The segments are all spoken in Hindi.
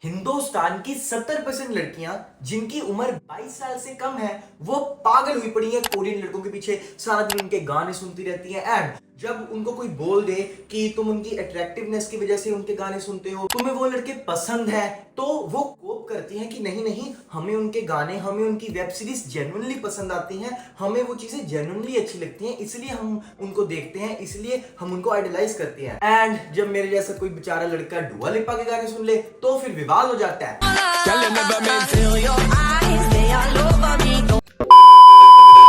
हिंदुस्तान की 70% लड़कियां जिनकी उम्र 22 साल से कम है वो पागल हुई पड़ी है कोरियन लड़कों के पीछे। सारा दिन उनके गाने सुनती रहती हैं एंड जब उनको कोई बोल दे कि तुम उनकी अट्रैक्टिवनेस की वजह से उनके गाने सुनते हो, तुम्हें वो लड़के पसंद है, तो वो कोप करती हैं कि नहीं नहीं, हमें उनके गाने, हमें उनकी वेब सीरीज जेन्युइनली पसंद आती हैं, हमें वो चीजें जेन्युइनली अच्छी लगती हैं, इसलिए हम उनको देखते हैं, इसलिए हम उनको आइडलाइज करते हैं। एंड जब मेरे जैसा कोई बेचारा लड़का डुआ लिपा के गाने सुन ले तो फिर विवाद हो जाता है।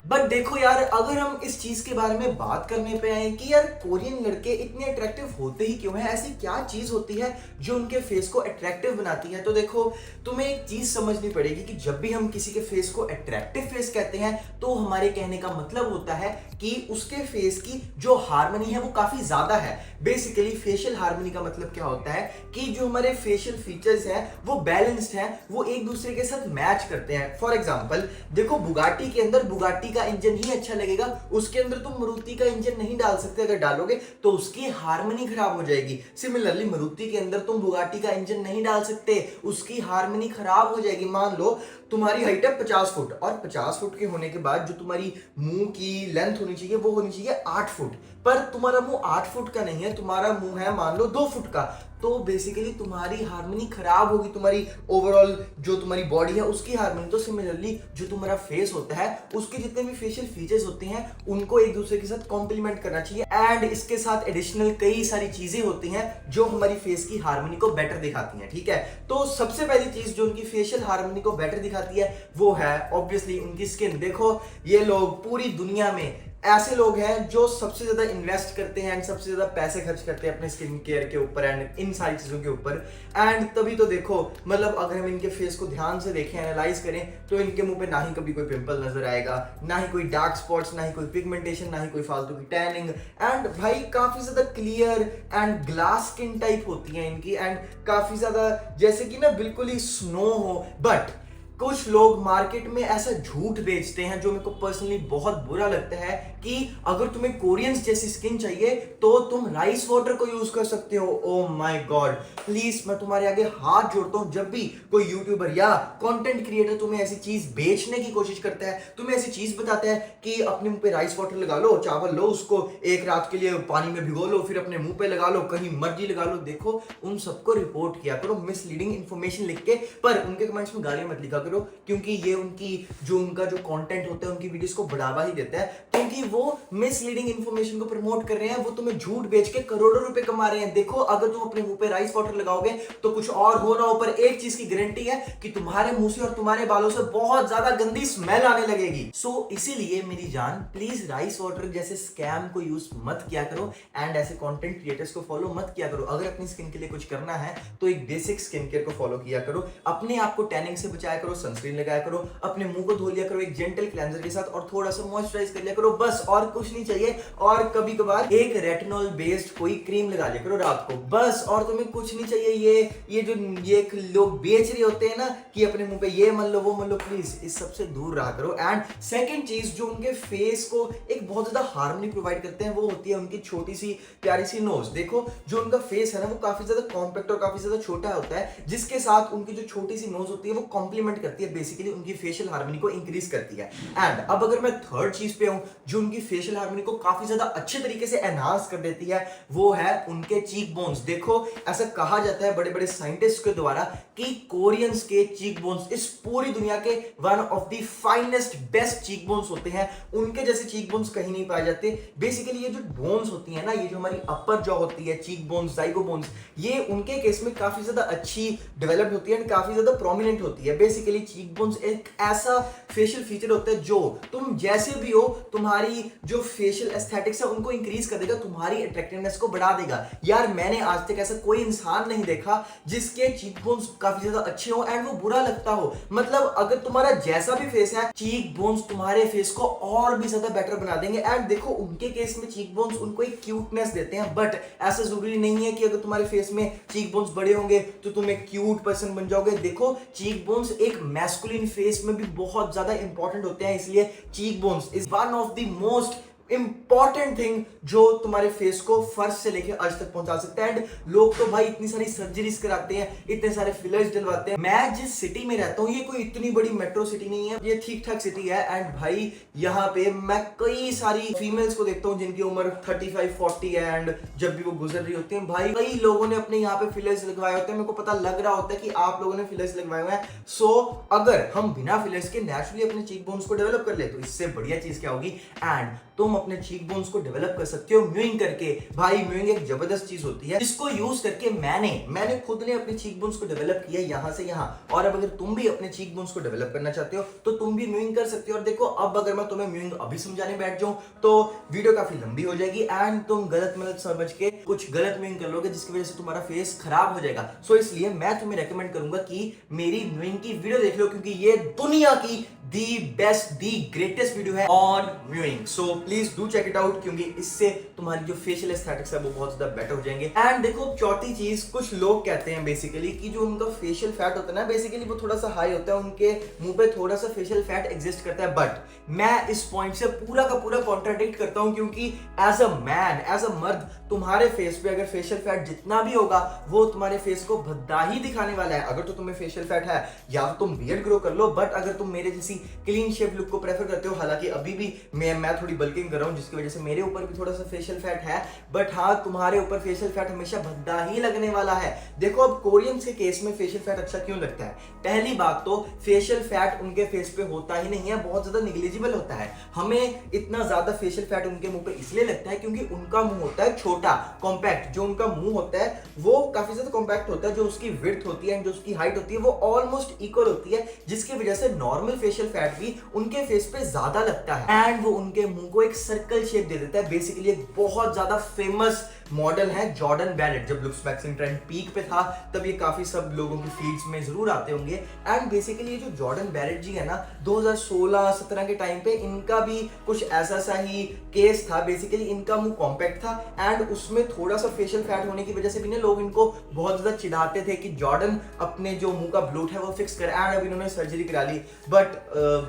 बट देखो यार, अगर हम इस चीज के बारे में बात करने पे आए कि यार कोरियन लड़के इतने अट्रैक्टिव होते ही क्यों हैं, ऐसी क्या चीज होती है जो उनके फेस को अट्रैक्टिव बनाती है, तो देखो तुम्हें एक चीज समझनी पड़ेगी कि जब भी हम किसी के फेस को अट्रैक्टिव फेस कहते हैं तो हमारे कहने का मतलब होता है कि उसके फेस की जो हार्मनी है वो काफी ज्यादा है। बेसिकली फेशियल हार्मनी का मतलब क्या होता है कि जो हमारे फेशियल फीचर्स हैं वो बैलेंस्ड हैं, वो एक दूसरे के साथ मैच करते हैं। फॉर एग्जांपल देखो, बुगाटी के अंदर बुगाटी का इंजन ही अच्छा लगेगा, उसके अंदर तुम मारुति का इंजन नहीं डाल सकते, अगर डालोगे तो उसकी हार्मनी खराब हो जाएगी। सिमिलरली मारुति के अंदर तुम बुगाटी का इंजन नहीं डाल सकते, उसकी हार्मनी खराब हो जाएगी। मान लो तुम्हारी हाइट है 50 फुट और 50 फुट के होने के बाद जो तुम्हारी मुंह की लेंथ होनी चाहिए वो होनी चाहिए 8 फुट, पर तुम्हारा मुंह 8 फुट का नहीं है, तुम्हारा मुंह है मान लो 2 फुट का, तो बेसिकली तुम्हारी हार्मनी खराब होगी, तुम्हारी ओवरऑल जो तुम्हारी बॉडी है उसकी हार्मनी। तो सिमिलरली जो तुम्हारा फेस होता है उसके जितने भी फेशियल फीचर्स होते हैं उनको एक दूसरे के साथ कॉम्प्लीमेंट करना चाहिए एंड इसके साथ एडिशनल कई सारी चीजें होती हैं जो हमारी फेस की हार्मनी को बेटर दिखाती हैं। ठीक है, तो सबसे पहली चीज जो उनकी फेशियल हार्मनी को बेटर दिखाती है वो है ऑब्वियसली उनकी स्किन। देखो ये लोग पूरी दुनिया में ऐसे लोग हैं जो सबसे ज्यादा इन्वेस्ट करते हैं एंड सबसे ज्यादा पैसे खर्च करते हैं अपने स्किन केयर के ऊपर एंड इन सारी चीजों के ऊपर। एंड तभी तो देखो, मतलब अगर हम इनके फेस को ध्यान से देखें, एनालाइज करें, तो इनके मुंह पे ना ही कभी कोई पिंपल नजर आएगा, ना ही कोई डार्क स्पॉट्स, ना ही कोई पिगमेंटेशन, ना ही कोई फालतू की टैनिंग। एंड भाई काफी ज्यादा clear and glass skin type होती है इनकी एंड काफी ज्यादा जैसे कि ना बिल्कुल ही स्नो हो। बट कुछ लोग मार्केट में ऐसा झूठ बेचते हैं जो मेरे को पर्सनली बहुत बुरा लगता है कि अगर तुम्हें कोरियंस जैसी स्किन चाहिए तो तुम राइस वाटर को यूज कर सकते हो। ओ माय गॉड, प्लीज मैं तुम्हारे आगे हाथ जोड़ता हूं, जब भी कोई यूट्यूबर या कंटेंट क्रिएटर तुम्हें ऐसी चीज बेचने की कोशिश करता है, तुम्हें ऐसी चीज बताता है कि अपने मुंह पे राइस वाटर लगा लो, चावल लो, उसको एक रात के लिए पानी में भिगो लो, फिर अपने मुंह पे लगा लो, कहीं मर्जी लगा लो, देखो उन सबको रिपोर्ट किया करो मिसलीडिंग इंफॉर्मेशन लिख के, पर उनके कमेंट्स में गालियां मत लिखा करो क्योंकि ये उनका जो कंटेंट होता है उनकी वीडियोस को बढ़ावा ही देता है, क्योंकि वो मिसलीडिंग इंफॉर्मेशन को प्रमोट कर रहे हैं, वो तुम्हें झूठ बेच के करोड़ों रुपए कमा रहे हैं। देखो अगर तुम अपने मुंह पे राइस वाटर लगाओगे तो कुछ और हो ना हो, पर एक चीज की गारंटी है कि तुम्हारे मुंह से और तुम्हारे बालों से बहुत ज्यादा गंदी स्मेल आने लगेगी। सो इसीलिए मेरी जान, प्लीज राइस वाटर जैसे स्कैम को यूज मत किया करो एंड ऐसे कंटेंट क्रिएटर्स को फॉलो मत किया करो। अगर अपनी स्किन के लिए कुछ करना है तो एक बेसिक स्किन केयर को फॉलो किया करो, अपने आप को टैनिंग से बचाया करो, सनस्क्रीन लगाया करो, अपने मुंह को धो लिया करो एक जेंटल क्लेंजर के साथ और थोड़ा सा मॉइस्चराइज कर लिया करो, बस और कुछ नहीं चाहिए। और कभी कभार एक रेटिनॉल बेस्ड कोई क्रीम लगा लिया करो रात को, बस, और तुम्हें कुछ नहीं चाहिए। ये जो ये लोग बेच रहे होते हैं ना कि अपने मुंह पे ये मन लो वो मन लो, प्लीज इस सबसे दूर रहा करो। एंड सेकंड चीज जो उनके फेस को एक बहुत ज्यादा हार्मनी प्रोवाइड करते हैं वो होती है उनकी छोटी सी प्यारी सी नोज। देखो जो उनका फेस है ना वो काफी ज्यादा कॉम्पैक्ट और काफी ज्यादा छोटा होता है, जिसके साथ उनकी जो छोटी सी नोज होती है वो कॉम्प्लीमेंट करती है, बेसिकली उनकी फेशियल हार्मनी को इंक्रीज करती है। एंड अब अगर मैं थर्ड चीज पे हूं जो उनकी फेशियल हार्मनी को काफी ज्यादा अच्छे तरीके से एनहांस कर देती है वो है उनके चीक बोन्स। देखो ऐसा कहा जाता है बड़े बड़े साइंटिस्ट के द्वारा कि कोरियंस के चीक बोन्स इस पूरी दुनिया के one of the finest best cheek bones होते हैं, उनके जैसे चीक बोन्स कहीं नहीं पाए जाते। बेसिकली ये जो बोन्स होती है ना, ये जो हमारी अपर जॉ होती है, चीक बोन्स, जाइगो बोन्स, ये उनके केस में काफी ज्यादा अच्छी डेवलप्ड होती है एंड काफी ज्यादा प्रोमिनेंट होती है। बेसिकली चीक बोन्स एक ऐसा फेशियल फीचर होता है जो तुम जैसे भी हो तुम्हारी जो फेशियल एस्थेटिक्स है उनको इंक्रीज कर देगा, तुम्हारी अट्रैक्टिवनेस को बढ़ा देगा। यार मैंने आज तक ऐसा कोई इंसान नहीं देखा जिसके चीक बोन्स काफी ज्यादा अच्छे हो एंड वो बुरा लगता हो। मतलब अगर तुम्हारा जैसा भी फेस है, चीक बोन्स तुम्हारे फेस को और भी ज्यादा बेटर बना देंगे। एंड देखो उनके केस में चीक बोन्स उनको एक क्यूटनेस देते हैं, बट ऐसा जरूरी नहीं है कि अगर तुम्हारे फेस में चीक बोन्स बड़े होंगे तो तुम एक क्यूट पर्सन बन जाओगे। देखो चीक बोन्स एक मैस्कुलिन फेस में भी बहुत ज्यादा इंपॉर्टेंट होते हैं, इसलिए cheek bones is one of the most important thing जो तुम्हारे फेस को फर्स्ट से लेके आज तक पहुंचा सकता है। एंड लोग तो भाई इतनी सारी सर्जरीज कराते हैं, इतने सारे फिलर्स डलवाते हैं। मैं जिस सिटी में रहता हूँ ये कोई इतनी बड़ी मेट्रो सिटी नहीं है, ये ठीक ठाक सिटी है। एंड भाई यहाँ पे मैं कई सारी फीमेल्स को देखता हूँ जिनकी उम्र 35-40 है। एंड जब भी वो गुजर रही होती है भाई, कई लोगों ने अपने यहाँ पे फिलर्स लगवाए होते हैं। मेरे को पता लग रहा होता है कि आप लोगों ने फिलर्स लगवाए हुए हैं। सो अगर हम बिना फिलर्स के नेचुरली अपने चीक बोन्स को डेवलप कर ले तो इससे बढ़िया चीज क्या होगी। एंड तुम अपने चीक बोन्स को डेवलप कर सकते हो म्यूइंग करके। भाई म्यूइंग एक जबरदस्त चीज होती है जिसको यूज करके मैंने खुद ने अपने चीक बोन्स को डेवलप किया यहां से यहां। और अब अगर तुम भी अपने चीक बोन्स को डेवलप करना चाहते हो तो तुम भी म्यूइंग कर सकते हो। और देखो अब अगर मैं तुम्हें म्यूइंग अभी समझाने बैठ जाऊं तो वीडियो काफी लंबी हो जाएगी एंड तुम गलत समझ के कुछ गलत म्यूइंग कर लोगे जिसकी वजह से तुम्हारा फेस खराब हो जाएगा। सो इसलिए मैं तुम्हें रेकमेंड करूंगा कि मेरी म्यूइंग की वीडियो देख लो, क्योंकि ये दुनिया की the best the greatest video है on mewing. So please do check it out, क्योंकि इससे तुम्हारी जो फेशियल एस्थेटिक्स है वो बहुत ज्यादा बेटर हो जाएंगे। एंड देखो चौथी चीज, कुछ लोग कहते हैं बेसिकली कि जो उनका फेशियल फैट होता है ना बेसिकली वो थोड़ा सा हाई होता है, उनके मुंह पे थोड़ा सा फेशियल फैट एग्जिस्ट करता है। बट मैं इस पॉइंट से पूरा का पूरा कॉन्ट्राडिक्ट करता हूं, क्योंकि as a man, as a मर्द, तुम्हारे फेस पे अगर फेशियल फैट जितना भी होगा वो तुम्हारे फेस को भद्दा ही दिखाने वाला है। अगर तो तुम्हें फेशियल फैट है या तो तुम बियर्ड ग्रो कर लो, बट अगर तुम मेरे जैसी क्लीन शेप लुक को प्रेफर करते हो, हालांकि अभी भी मैं थोड़ी बल्किंग कर रहा हूं जिसकी वजह से मेरे ऊपर भी थोड़ा सा फेशियल फैट है, बट हाँ तुम्हारे ऊपर फेशियल फैट हमेशा भद्दा ही लगने वाला है। देखो अब कोरियंस के केस में फेशियल फैट अच्छा क्यों लगता है। पहली बात तो फेशियल फैट उनके फेस पे होता ही नहीं है, बहुत ज्यादा निग्लिजिबल होता है। हमें इतना ज्यादा फेशियल फैट उनके मुंह पे इसलिए लगता है क्योंकि उनका मुंह होता है छोटा, कॉम्पैक्ट। जो उनका मुंह होता है वो काफी ज्यादा कॉम्पैक्ट होता है, जो उसकी विड्थ होती है एंड जो उसकी हाइट होती है वो ऑलमोस्ट इक्वल होती है, जिसकी वजह से नॉर्मल फेशियल फैट भी उनके फेस पे ज्यादा लगता है एंड वो उनके मुंह को एक सर्कल शेप दे देता है। बेसिकली एक बहुत ज्यादा फेमस मॉडल है जॉर्डन बेनेट। जब लुक्स वैक्सिंग ट्रेंड पीक पे था तब ये काफी सब लोगों की फीड्स में जरूर आते होंगे। एंड बेसिकली ये जो जॉर्डन बेनेट जी है ना 2016-17 के टाइम पे इनका भी कुछ ऐसा सा ही केस था। बेसिकली इनका मुंह कॉम्पैक्ट था एंड उसमें थोड़ा सा फेशियल फैट होने की वजह से भी ना लोग इनको बहुत ज्यादा चिढ़ाते थे कि जॉर्डन अपने जो मुंह का ब्लूट है वो फिक्स कर। एंड अब इन्होंने सर्जरी करा ली, बट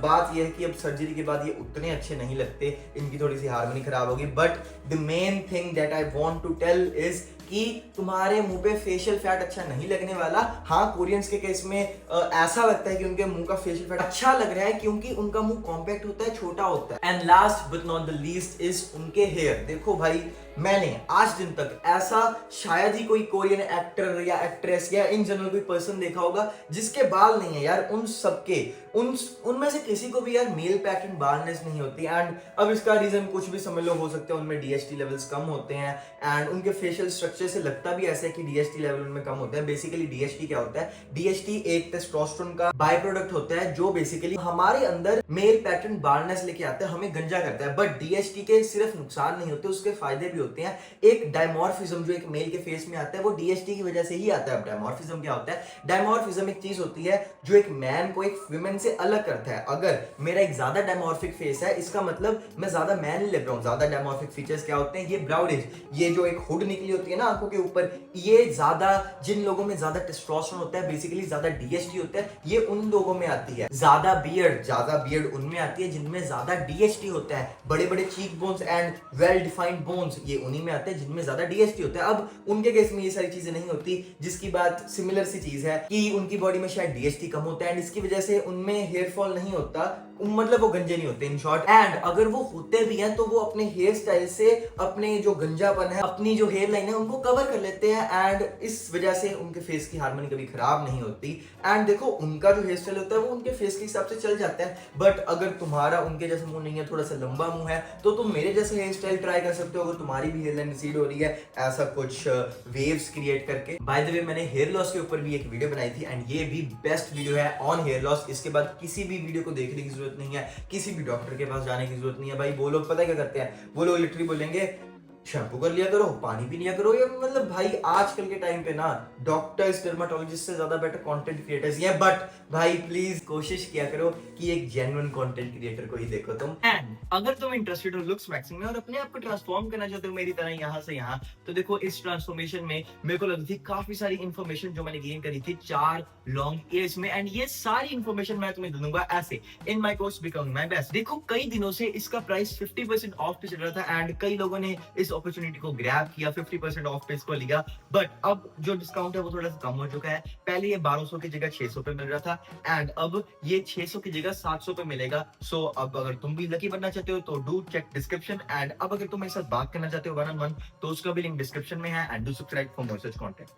बात यह है कि अब सर्जरी के बाद ये उतने अच्छे नहीं लगते, इनकी थोड़ी सी हार्मनी खराब होगी। But the main thing that I want to tell is कि तुम्हारे मुंह पे फेशियल फैट अच्छा नहीं लगने वाला। हाँ कोरियंस के केस में ऐसा लगता है कि उनके मुंह का फेशियल फैट अच्छा लग रहा है क्योंकि उनका मुंह कॉम्पैक्ट होता है, छोटा होता है। And last but not the least is उनके हेयर। देखो भाई मैंने आज दिन तक ऐसा शायद ही कोई कोरियन एक्टर या एक्ट्रेस या इन जनरल कोई पर्सन देखा होगा जिसके बाल नहीं है यार। उन सबके उनमें से किसी को भी यार मेल पैटर्न बालनेस नहीं होती। एंड अब इसका रीजन कुछ भी समझ लो, हो सकता है उनमें डीएचटी लेवल्स कम होते हैं एंड उनके फेशियल स्ट्रक्चर से लगता भी ऐसा है कि डीएचटी लेवल उनमें कम होता है। बेसिकली डीएचटी क्या होता है? डीएचटी एक टेस्टोस्टेरोन का बाय प्रोडक्ट होता है जो बेसिकली हमारे अंदर मेल पैटर्न बालनेस लेके आता है, हमें गंजा करता है। बट डीएचटी के सिर्फ नुकसान नहीं होते, उसके फायदे भी होते हैं। एक डायमॉर्फिज्म जो एक मेल के फेस में आता है वो डीएचटी की वजह से ही आता है। अब डायमॉर्फिज्म क्या होता है? डायमॉर्फिज्म एक चीज होती है जो एक मैन को एक वुमेन से अलग करता है। अगर मेरा एक ज्यादा डायमॉर्फिक फेस है इसका मतलब मैं ज्यादा मैन नहीं लग रहा हूं। ज्यादा डायमॉर्फिक फीचर्स क्या होते हैं? ये ब्राउडेज, ये जो एक हुड निकली होती है ना आंखों के ऊपर, ये ज्यादा जिन लोगों में ज्यादा टेस्टोस्टेरोन होता है, बेसिकली ज्यादा डीएचटी होता है, ये उन लोगों में आती है। ज्यादा बियर्ड उनमें आती है जिनमें ज्यादा डीएचटी होता है। बड़े बड़े cheek bones and well defined bones ये उन्हीं में आते हैं जिनमें ज्यादा डीएचटी होता है। अब उनके केस में ये सारी चीजें नहीं होती, जिसकी बात सिमिलर सी चीज है कि उनकी बॉडी में शायद डीएचटी कम होता है एंड इसकी वजह से उनमें हेयर फॉल नहीं होता, मतलब वो गंजे नहीं होते इन शॉर्ट। एंड अगर वो होते भी हैं तो वो अपने हेयर स्टाइल से अपने जो गंजापन है, अपनी जो हेयर लाइन है उनको कवर कर लेते हैं एंड इस वजह से उनके फेस की हार्मनी कभी खराब नहीं होती। एंड देखो उनका जो हेयर स्टाइल होता है वो उनके फेस के हिसाब से चल जाता है। बट अगर तुम्हारा उनके जैसा मुंह नहीं है, थोड़ा सा लंबा मुंह है, तो तुम मेरे जैसे हेयर स्टाइल ट्राई कर सकते हो। अगर तुम्हारी भी हेयर लाइन रिसीड हो रही है ऐसा कुछ वेव्स क्रिएट करके। बाय द वे मैंने हेयर लॉस के ऊपर भी एक वीडियो बनाई थी एंड ये भी बेस्ट वीडियो है ऑन हेयर लॉस। इसके बाद किसी भी वीडियो को देखने की जरूरत नहीं है, किसी भी डॉक्टर के पास जाने की जरूरत नहीं है भाई। वो लोग पता है क्या करते हैं? वो लोग लिटरली बोलेंगे शैम्पू कर लिया करो, पानी भी लिया करो। या मतलब भाई आजकल के टाइम पे ना डॉक्टर्स, डर्माटोलॉजिस्ट से ज्यादा बेटर कंटेंट क्रिएटर्स ही हैं। बट भाई प्लीज कोशिश किया करो कि एक जेन्युइन कंटेंट क्रिएटर को ही देखो तुम। एंड अगर तुम इंटरेस्टेड हो लुक्स मैक्सिंग में और अपने आप को ट्रांसफॉर्म करना चाहते हो मेरी तरह यहाँ से यहाँ, तो देखो इस ट्रांसफॉर्मेशन में मेरे को लगी थी काफी सारी इंफॉर्मेशन जो मैंने गेन करी थी 4 लॉन्ग ईयर्स में। एंड ये सारी इंफॉर्मेशन मैं तुम्हें दे दूंगा ऐसे in my course becoming my best. देखो कई दिनों से इसका प्राइस 50% ऑफ पे चल रहा था एंड कई लोगों ने इस अपॉर्चुनिटी को ग्रैब किया, 50% ऑफ पे इसको लिया। बट अब जो डिस्काउंट है वो थोड़ा सा कम हो चुका है। पहले ये 1200 की जगह 600 पे मिल रहा था एंड अब ये 600 की जगह 700 पे मिलेगा। सो अब अगर तुम भी लकी बनना चाहते हो तो डू चेक डिस्क्रिप्शन। एंड अब अगर तुम मेरे साथ बात करना चाहते हो वन ऑन वन तो उसका भी लिंक डिस्क्रिप्शन में है। And do subscribe for more such content.